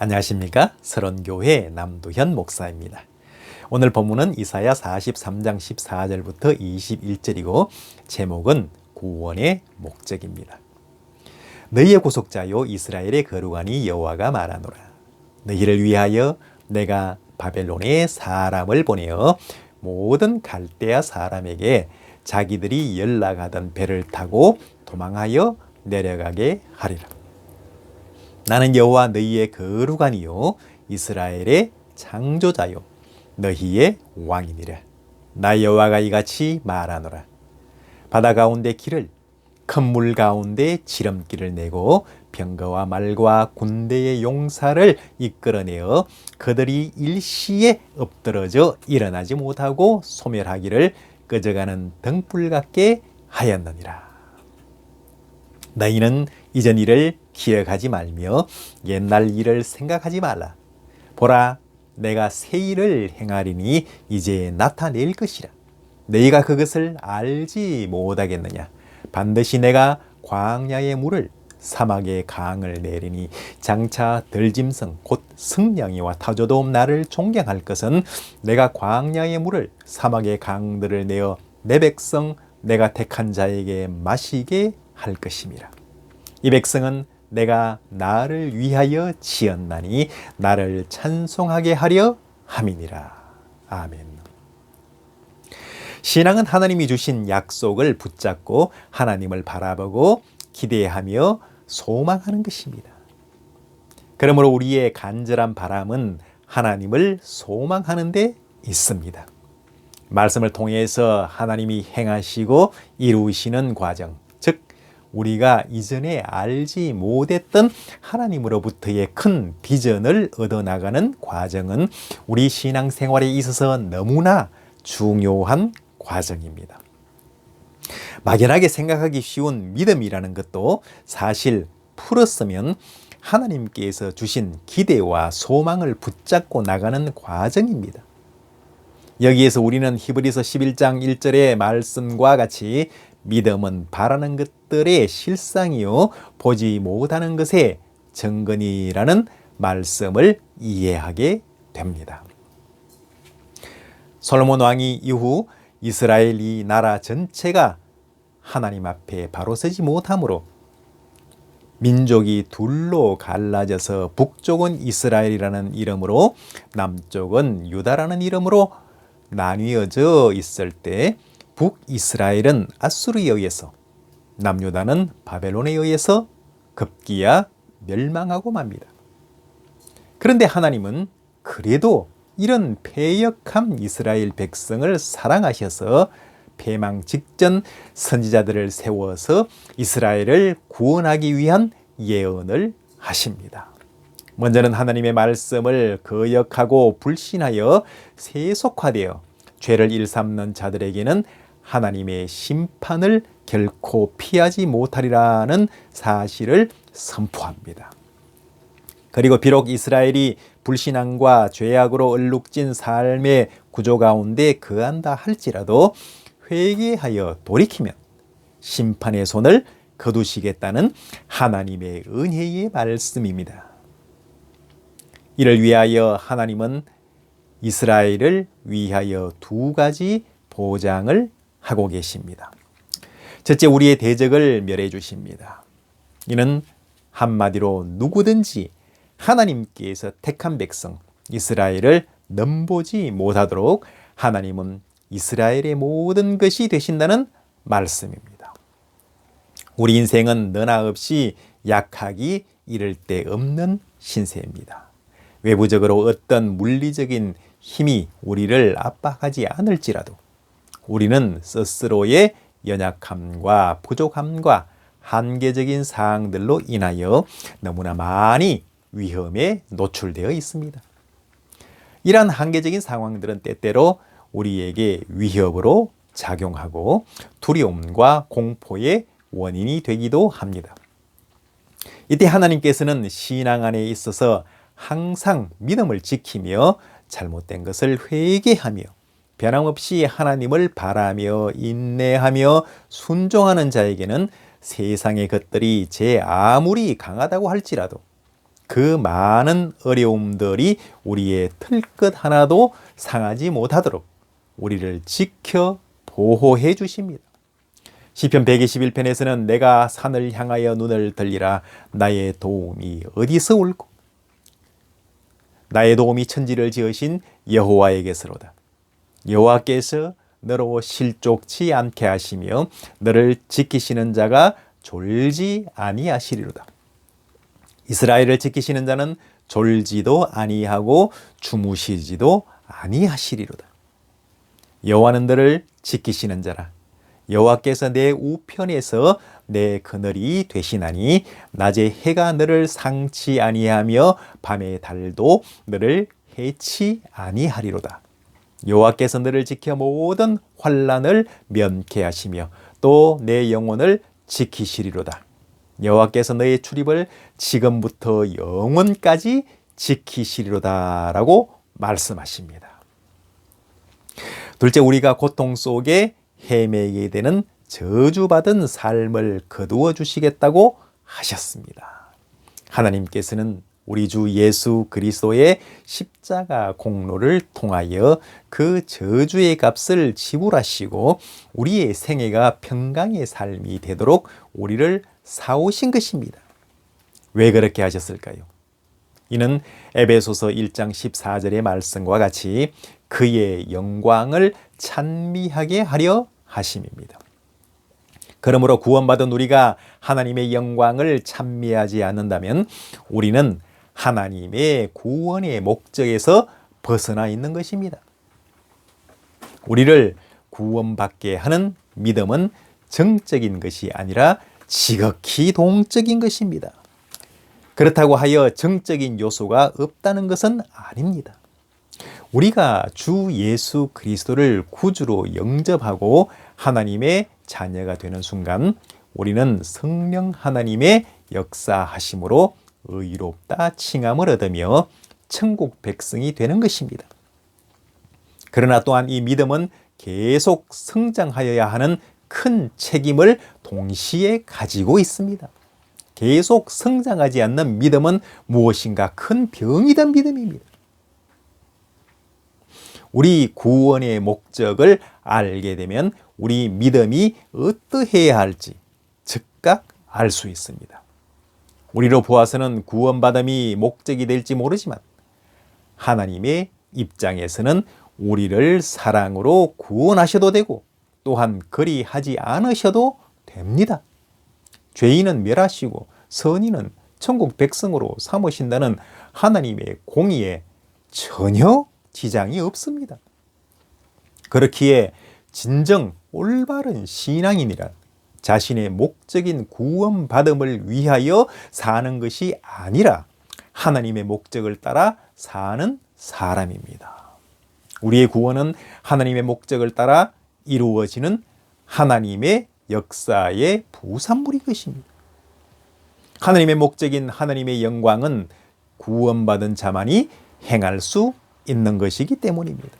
안녕하십니까? 설원교회 남두현 목사입니다. 오늘 본문은 이사야 43장 14절부터 21절이고 제목은 구원의 목적입니다. 너희의 구속자요 이스라엘의 거룩하니 여호와가 말하노라. 너희를 위하여 내가 바벨론에 사람을 보내어 모든 갈대아 사람에게 자기들이 연락하던 배를 타고 도망하여 내려가게 하리라. 나는 여호와 너희의 거룩하니요 이스라엘의 창조자요 너희의 왕이니라. 나 여호와가 이같이 말하노라. 바다 가운데 길을 큰 물 가운데 지름길을 내고 병거와 말과 군대의 용사를 이끌어내어 그들이 일시에 엎드러져 일어나지 못하고 소멸하기를 끄져가는 등불 같게 하였느니라. 너희는 이전 일을 기억하지 말며 옛날 일을 생각하지 말라. 보라, 내가 새 일을 행하리니 이제 나타낼 것이라. 너희가 그것을 알지 못하겠느냐. 반드시 내가 광야의 물을 사막의 강을 내리니 장차 들짐승 곧 승냥이와 타조도 나를 존경할 것은 내가 광야의 물을 사막의 강들을 내어 내 백성 내가 택한 자에게 마시게 할 것임이라. 이 백성은 내가 나를 위하여 지었나니 나를 찬송하게 하려 함이니라. 아멘. 신앙은 하나님이 주신 약속을 붙잡고 하나님을 바라보고 기대하며 소망하는 것입니다. 그러므로 우리의 간절한 바람은 하나님을 소망하는 데 있습니다. 말씀을 통해서 하나님이 행하시고 이루시는 과정, 즉 우리가 이전에 알지 못했던 하나님으로부터의 큰 비전을 얻어나가는 과정은 우리 신앙생활에 있어서 너무나 중요한 과정입니다. 막연하게 생각하기 쉬운 믿음이라는 것도 사실 풀었으면 하나님께서 주신 기대와 소망을 붙잡고 나가는 과정입니다. 여기에서 우리는 히브리서 11장 1절의 말씀과 같이 믿음은 바라는 것들의 실상이요 보지 못하는 것의 증거니라는 말씀을 이해하게 됩니다. 솔로몬 왕이 이후 이스라엘 이 나라 전체가 하나님 앞에 바로 서지 못하므로 민족이 둘로 갈라져서 북쪽은 이스라엘이라는 이름으로 남쪽은 유다라는 이름으로 나뉘어져 있을 때 북이스라엘은 아수르에 의해서 남유다는 바벨론에 의해서 급기야 멸망하고 맙니다. 그런데 하나님은 그래도 이런 패역한 이스라엘 백성을 사랑하셔서 패망 직전 선지자들을 세워서 이스라엘을 구원하기 위한 예언을 하십니다. 먼저는 하나님의 말씀을 거역하고 불신하여 세속화되어 죄를 일삼는 자들에게는 하나님의 심판을 결코 피하지 못하리라는 사실을 선포합니다. 그리고 비록 이스라엘이 불신앙과 죄악으로 얼룩진 삶의 구조 가운데 거한다 할지라도 회개하여 돌이키면 심판의 손을 거두시겠다는 하나님의 은혜의 말씀입니다. 이를 위하여 하나님은 이스라엘을 위하여 두 가지 보장을 하고 계십니다. 첫째, 우리의 대적을 멸해 주십니다. 이는 한마디로 누구든지 하나님께서 택한 백성 이스라엘을 넘보지 못하도록 하나님은 이스라엘의 모든 것이 되신다는 말씀입니다. 우리 인생은 너나 없이 약하기 이를 데 없는 신세입니다. 외부적으로 어떤 물리적인 힘이 우리를 압박하지 않을지라도 우리는 스스로의 연약함과 부족함과 한계적인 사항들로 인하여 너무나 많이 위험에 노출되어 있습니다. 이러한 한계적인 상황들은 때때로 우리에게 위협으로 작용하고 두려움과 공포의 원인이 되기도 합니다. 이때 하나님께서는 신앙 안에 있어서 항상 믿음을 지키며 잘못된 것을 회개하며 변함없이 하나님을 바라며 인내하며 순종하는 자에게는 세상의 것들이 제 아무리 강하다고 할지라도 그 많은 어려움들이 우리의 털끝 하나도 상하지 못하도록 우리를 지켜 보호해 주십니다. 시편 121편에서는 내가 산을 향하여 눈을 들리라 나의 도움이 어디서 올고 나의 도움이 천지를 지으신 여호와에게서로다. 여호와께서 너로 실족치 않게 하시며 너를 지키시는 자가 졸지 아니하시리로다. 이스라엘을 지키시는 자는 졸지도 아니하고 주무시지도 아니하시리로다. 여호와는 너를 지키시는 자라. 여호와께서 내 우편에서 내 그늘이 되시나니 낮에 해가 너를 상치 아니하며 밤에 달도 너를 해치 아니하리로다. 여호와께서 너를 지켜 모든 환난을 면케 하시며 또 내 영혼을 지키시리로다. 여호와께서 너의 출입을 지금부터 영원까지 지키시리로다 라고 말씀하십니다. 둘째, 우리가 고통 속에 헤매게 되는 저주받은 삶을 거두어 주시겠다고 하셨습니다. 하나님께서는 우리 주 예수 그리스도의 십자가 공로를 통하여 그 저주의 값을 지불하시고 우리의 생애가 평강의 삶이 되도록 우리를 사오신 것입니다. 왜 그렇게 하셨을까요? 이는 에베소서 1장 14절의 말씀과 같이 그의 영광을 찬미하게 하려 하심입니다. 그러므로 구원받은 우리가 하나님의 영광을 찬미하지 않는다면 우리는 하나님의 구원의 목적에서 벗어나 있는 것입니다. 우리를 구원받게 하는 믿음은 정적인 것이 아니라 지극히 동적인 것입니다. 그렇다고 하여 정적인 요소가 없다는 것은 아닙니다. 우리가 주 예수 그리스도를 구주로 영접하고 하나님의 자녀가 되는 순간 우리는 성령 하나님의 역사하심으로 의롭다 칭함을 얻으며 천국 백성이 되는 것입니다. 그러나 또한 이 믿음은 계속 성장하여야 하는 큰 책임을 동시에 가지고 있습니다. 계속 성장하지 않는 믿음은 무엇인가 큰 병이 된 믿음입니다. 우리 구원의 목적을 알게 되면 우리 믿음이 어떠해야 할지 즉각 알 수 있습니다. 우리로 보아서는 구원받음이 목적이 될지 모르지만 하나님의 입장에서는 우리를 사랑으로 구원하셔도 되고 또한 그리 하지 않으셔도 됩니다. 죄인은 멸하시고 선인은 천국 백성으로 삼으신다는 하나님의 공의에 전혀 지장이 없습니다. 그렇기에 진정 올바른 신앙인이란 자신의 목적인 구원받음을 위하여 사는 것이 아니라 하나님의 목적을 따라 사는 사람입니다. 우리의 구원은 하나님의 목적을 따라 이루어지는 하나님의 역사의 부산물이 것입니다. 하나님의 목적인 하나님의 영광은 구원받은 자만이 행할 수 있는 것이기 때문입니다.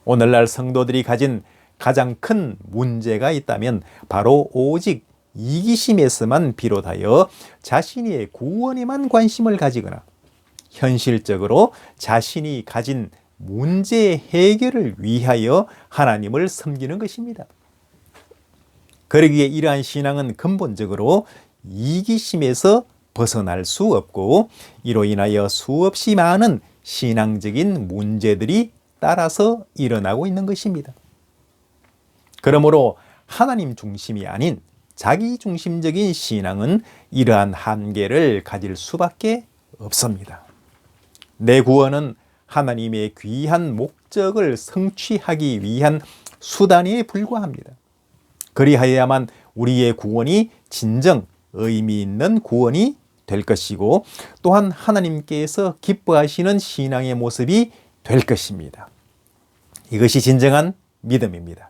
오늘날 성도들이 가진 가장 큰 문제가 있다면 바로 오직 이기심에서만 비롯하여 자신의 구원에만 관심을 가지거나 현실적으로 자신이 가진 문제 해결을 위하여 하나님을 섬기는 것입니다. 그러기에 이러한 신앙은 근본적으로 이기심에서 벗어날 수 없고 이로 인하여 수없이 많은 신앙적인 문제들이 따라서 일어나고 있는 것입니다. 그러므로 하나님 중심이 아닌 자기 중심적인 신앙은 이러한 한계를 가질 수밖에 없습니다. 내 구원은 하나님의 귀한 목적을 성취하기 위한 수단에 불과합니다. 그리하여야만 우리의 구원이 진정 의미 있는 구원이 될 것이고 또한 하나님께서 기뻐하시는 신앙의 모습이 될 것입니다. 이것이 진정한 믿음입니다.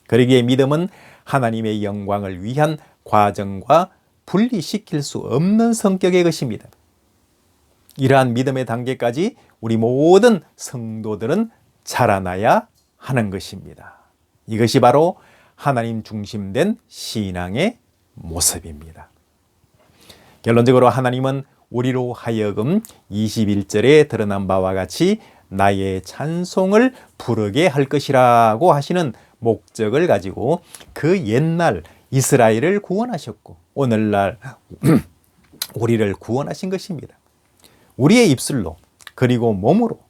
그러기에 믿음은 하나님의 영광을 위한 과정과 분리시킬 수 없는 성격의 것입니다. 이러한 믿음의 단계까지 우리 모든 성도들은 자라나야 하는 것입니다. 이것이 바로 하나님 중심된 신앙의 모습입니다. 결론적으로 하나님은 우리로 하여금 21절에 드러난 바와 같이 나의 찬송을 부르게 할 것이라고 하시는 목적을 가지고 그 옛날 이스라엘을 구원하셨고 오늘날 우리를 구원하신 것입니다. 우리의 입술로 그리고 몸으로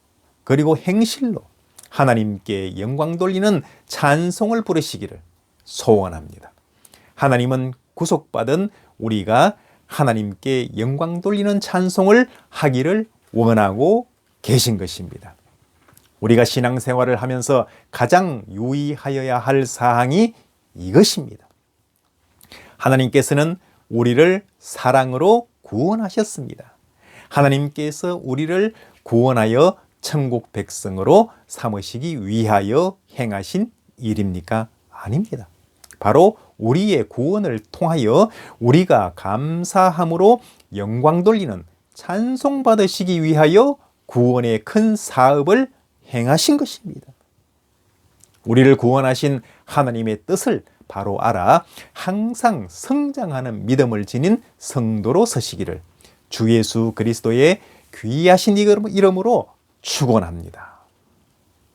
그리고 행실로 하나님께 영광 돌리는 찬송을 부르시기를 소원합니다. 하나님은 구속받은 우리가 하나님께 영광 돌리는 찬송을 하기를 원하고 계신 것입니다. 우리가 신앙생활을 하면서 가장 유의하여야 할 사항이 이것입니다. 하나님께서는 우리를 사랑으로 구원하셨습니다. 하나님께서 우리를 구원하여 천국 백성으로 삼으시기 위하여 행하신 일입니까? 아닙니다. 바로 우리의 구원을 통하여 우리가 감사함으로 영광 돌리는 찬송 받으시기 위하여 구원의 큰 사업을 행하신 것입니다. 우리를 구원하신 하나님의 뜻을 바로 알아 항상 성장하는 믿음을 지닌 성도로 서시기를 주 예수 그리스도의 귀하신 이름으로 축원합니다.